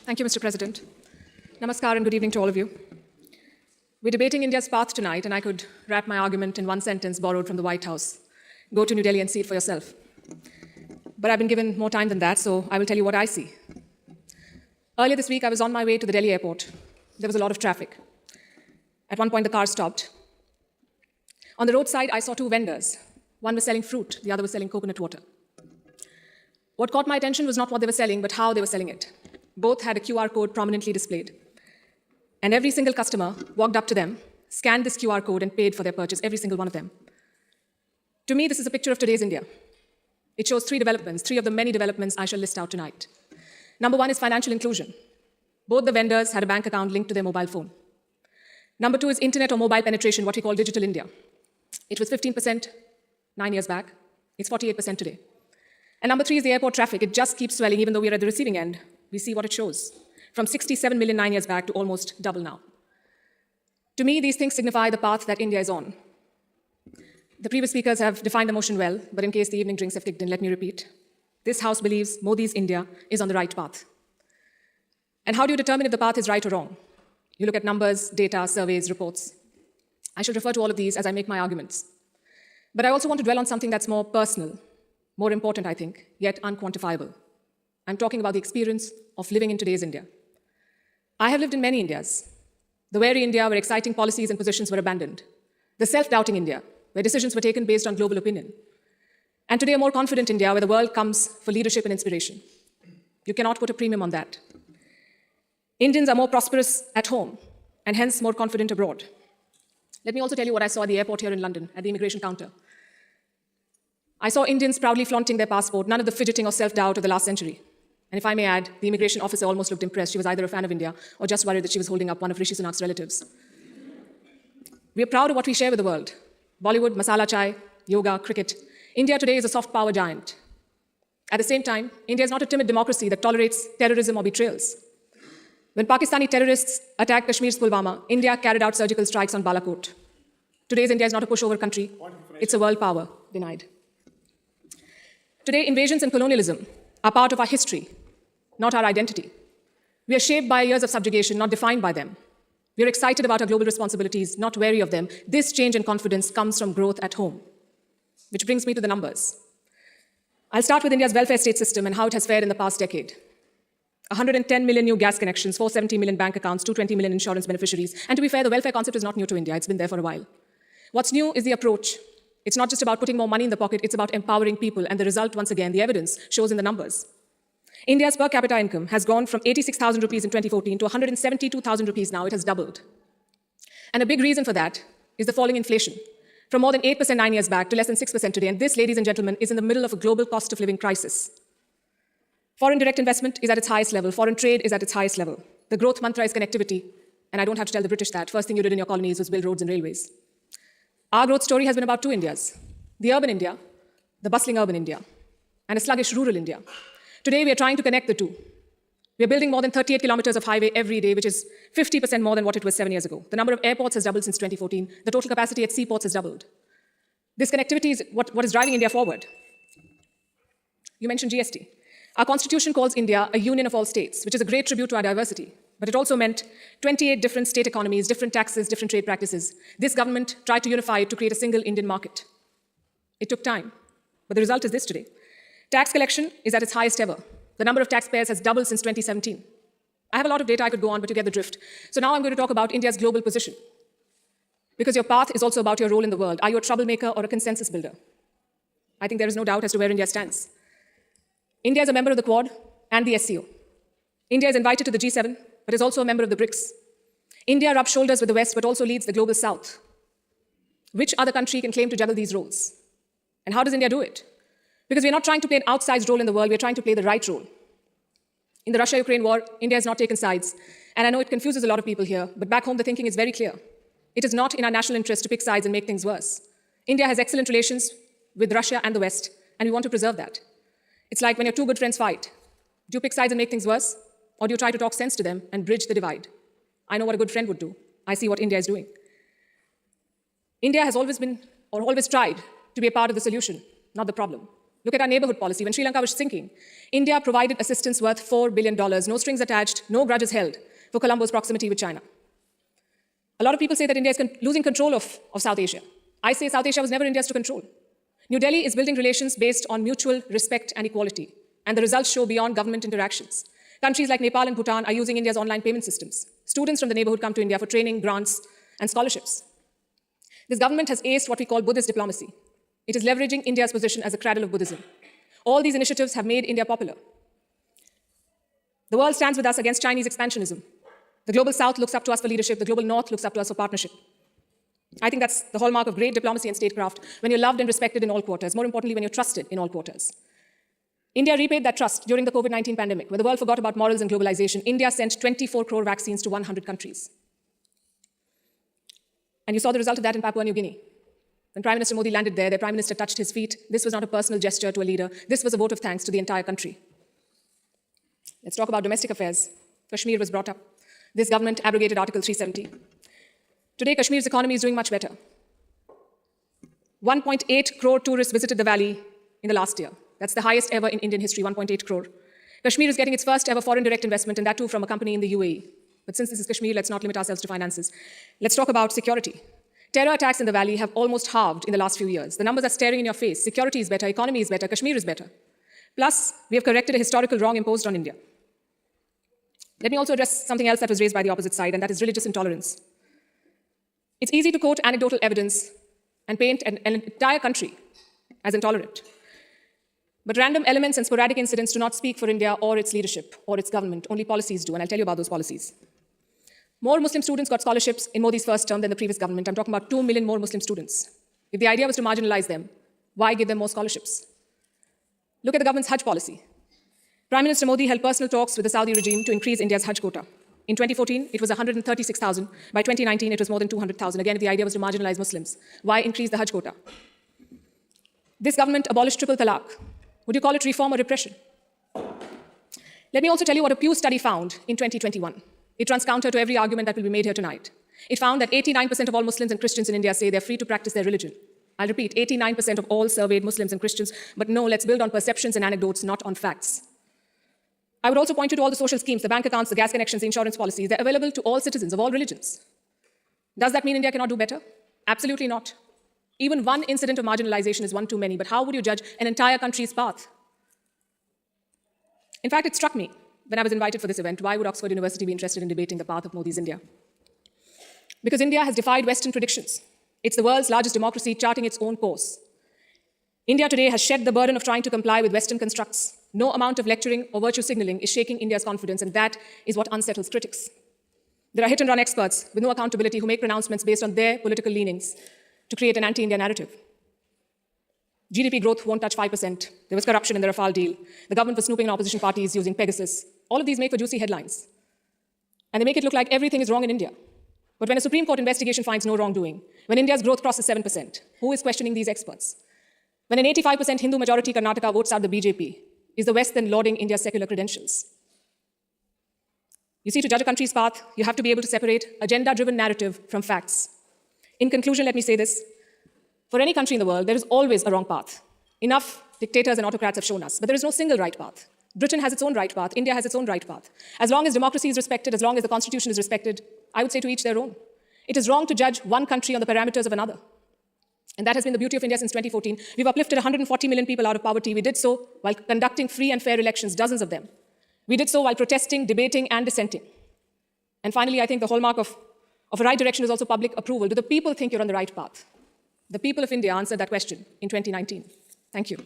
Thank you, Mr. President. Namaskar and good evening to all of you. We're debating India's path tonight, and I could wrap my argument in one sentence borrowed from the White House. Go to New Delhi and see it for yourself. But I've been given more time than that, so I will tell you what I see. Earlier this week, I was on my way to the Delhi airport. There was a lot of traffic. At one point, the car stopped. On the roadside, I saw two vendors. One was selling fruit, the other was selling coconut water. What caught my attention was not what they were selling, but how they were selling it. Both had a QR code prominently displayed. And every single customer walked up to them, scanned this QR code, and paid for their purchase, every single one of them. To me, this is a picture of today's India. It shows three developments, three of the many developments I shall list out tonight. Number one is financial inclusion. Both the vendors had a bank account linked to their mobile phone. Number two is internet or mobile penetration, what we call digital India. It was 15% 9 years back. It's 48% today. And number three is the airport traffic. It just keeps swelling, even though we are at the receiving end. We see what it shows. From 67 million 9 years back to almost double now. To me, these things signify the path that India is on. The previous speakers have defined the motion well, but in case the evening drinks have kicked in, let me repeat. This House believes Modi's India is on the right path. And how do you determine if the path is right or wrong? You look at numbers, data, surveys, reports. I shall refer to all of these as I make my arguments. But I also want to dwell on something that's more personal, more important, I think, yet unquantifiable. I'm talking about the experience of living in today's India. I have lived in many Indias. The wary India, where exciting policies and positions were abandoned. The self-doubting India, where decisions were taken based on global opinion. And today, a more confident India, where the world comes for leadership and inspiration. You cannot put a premium on that. Indians are more prosperous at home, and hence more confident abroad. Let me also tell you what I saw at the airport here in London, at the immigration counter. I saw Indians proudly flaunting their passport, none of the fidgeting or self-doubt of the last century. And if I may add, the immigration officer almost looked impressed. She was either a fan of India or just worried that she was holding up one of Rishi Sunak's relatives. We are proud of what we share with the world. Bollywood, masala chai, yoga, cricket. India today is a soft power giant. At the same time, India is not a timid democracy that tolerates terrorism or betrayals. When Pakistani terrorists attacked Kashmir's Pulwama, India carried out surgical strikes on Balakot. Today's India is not a pushover country. It's a world power, denied. Today, invasions and colonialism are part of our history, not our identity. We are shaped by years of subjugation, not defined by them. We are excited about our global responsibilities, not wary of them. This change in confidence comes from growth at home. Which brings me to the numbers. I'll start with India's welfare state system and how it has fared in the past decade. 110 million new gas connections, 470 million bank accounts, 220 million insurance beneficiaries. And to be fair, the welfare concept is not new to India. It's been there for a while. What's new is the approach. It's not just about putting more money in the pocket, it's about empowering people. And the result, once again, the evidence shows in the numbers. India's per capita income has gone from 86,000 rupees in 2014 to 172,000 rupees now. It has doubled. And a big reason for that is the falling inflation, from more than 8% 9 years back to less than 6% today. And this, ladies and gentlemen, is in the middle of a global cost of living crisis. Foreign direct investment is at its highest level. Foreign trade is at its highest level. The growth mantra is connectivity. And I don't have to tell the British that. First thing you did in your colonies was build roads and railways. Our growth story has been about two Indias. The urban India, the bustling urban India, and a sluggish rural India. Today, we are trying to connect the two. We are building more than 38 kilometers of highway every day, which is 50% more than what it was 7 years ago. The number of airports has doubled since 2014. The total capacity at seaports has doubled. This connectivity is what is driving India forward. You mentioned GST. Our constitution calls India a union of all states, which is a great tribute to our diversity. But it also meant 28 different state economies, different taxes, different trade practices. This government tried to unify it to create a single Indian market. It took time, but the result is this today. Tax collection is at its highest ever. The number of taxpayers has doubled since 2017. I have a lot of data I could go on, but you get the drift. So now I'm going to talk about India's global position. Because your path is also about your role in the world. Are you a troublemaker or a consensus builder? I think there is no doubt as to where India stands. India is a member of the Quad and the SCO. India is invited to the G7, but is also a member of the BRICS. India rubs shoulders with the West, but also leads the global South. Which other country can claim to juggle these roles? And how does India do it? Because we're not trying to play an outsized role in the world, we're trying to play the right role. In the Russia-Ukraine war, India has not taken sides. And I know it confuses a lot of people here, but back home the thinking is very clear. It is not in our national interest to pick sides and make things worse. India has excellent relations with Russia and the West, and we want to preserve that. It's like when your two good friends fight. Do you pick sides and make things worse? Or do you try to talk sense to them and bridge the divide? I know what a good friend would do. I see what India is doing. India has always been, or always tried, to be a part of the solution, not the problem. Look at our neighborhood policy. When Sri Lanka was sinking, India provided assistance worth $4 billion, no strings attached, no grudges held, for Colombo's proximity with China. A lot of people say that India is losing control of South Asia. I say South Asia was never India's to control. New Delhi is building relations based on mutual respect and equality, and the results show beyond government interactions. Countries like Nepal and Bhutan are using India's online payment systems. Students from the neighborhood come to India for training, grants, and scholarships. This government has aced what we call Buddhist diplomacy. It is leveraging India's position as a cradle of Buddhism. All these initiatives have made India popular. The world stands with us against Chinese expansionism. The global south looks up to us for leadership. The global north looks up to us for partnership. I think that's the hallmark of great diplomacy and statecraft, when you're loved and respected in all quarters, more importantly, when you're trusted in all quarters. India repaid that trust during the COVID-19 pandemic. When the world forgot about morals and globalization, India sent 24 crore vaccines to 100 countries. And you saw the result of that in Papua New Guinea. When Prime Minister Modi landed there, their Prime Minister touched his feet. This was not a personal gesture to a leader. This was a vote of thanks to the entire country. Let's talk about domestic affairs. Kashmir was brought up. This government abrogated Article 370. Today, Kashmir's economy is doing much better. 1.8 crore tourists visited the valley in the last year. That's the highest ever in Indian history, 1.8 crore. Kashmir is getting its first ever foreign direct investment, and that too from a company in the UAE. But since this is Kashmir, let's not limit ourselves to finances. Let's talk about security. Terror attacks in the valley have almost halved in the last few years. The numbers are staring in your face. Security is better, economy is better, Kashmir is better. Plus, we have corrected a historical wrong imposed on India. Let me also address something else that was raised by the opposite side, and that is religious intolerance. It's easy to quote anecdotal evidence and paint an entire country as intolerant. But random elements and sporadic incidents do not speak for India or its leadership or its government. Only policies do, and I'll tell you about those policies. More Muslim students got scholarships in Modi's first term than the previous government. I'm talking about 2 million more Muslim students. If the idea was to marginalize them, why give them more scholarships? Look at the government's Hajj policy. Prime Minister Modi held personal talks with the Saudi regime to increase India's Hajj quota. In 2014, it was 136,000. By 2019, it was more than 200,000. Again, if the idea was to marginalize Muslims, why increase the Hajj quota? This government abolished triple talaq. Would you call it reform or repression? Let me also tell you what a Pew study found in 2021. It runs counter to every argument that will be made here tonight. It found that 89% of all Muslims and Christians in India say they're free to practice their religion. I'll repeat, 89% of all surveyed Muslims and Christians, but no, let's build on perceptions and anecdotes, not on facts. I would also point you to all the social schemes, the bank accounts, the gas connections, the insurance policies. They're available to all citizens of all religions. Does that mean India cannot do better? Absolutely not. Even one incident of marginalization is one too many, but how would you judge an entire country's path? In fact, it struck me when I was invited for this event, why would Oxford University be interested in debating the path of Modi's India? Because India has defied Western predictions. It's the world's largest democracy charting its own course. India today has shed the burden of trying to comply with Western constructs. No amount of lecturing or virtue signaling is shaking India's confidence, and that is what unsettles critics. There are hit-and-run experts with no accountability who make pronouncements based on their political leanings to create an anti-India narrative. GDP growth won't touch 5%. There was corruption in the Rafale deal. The government was snooping in opposition parties using Pegasus. All of these make for juicy headlines. And they make it look like everything is wrong in India. But when a Supreme Court investigation finds no wrongdoing, when India's growth crosses 7%, who is questioning these experts? When an 85% Hindu majority Karnataka votes out the BJP, is the West then lauding India's secular credentials? You see, to judge a country's path, you have to be able to separate agenda-driven narrative from facts. In conclusion, let me say this. For any country in the world, there is always a wrong path. Enough dictators and autocrats have shown us, but there is no single right path. Britain has its own right path. India has its own right path. As long as democracy is respected, as long as the constitution is respected, I would say to each their own. It is wrong to judge one country on the parameters of another. And that has been the beauty of India since 2014. We've uplifted 140 million people out of poverty. We did so while conducting free and fair elections, dozens of them. We did so while protesting, debating, and dissenting. And finally, I think the hallmark of a right direction is also public approval. Do the people think you're on the right path? The people of India answered that question in 2019. Thank you.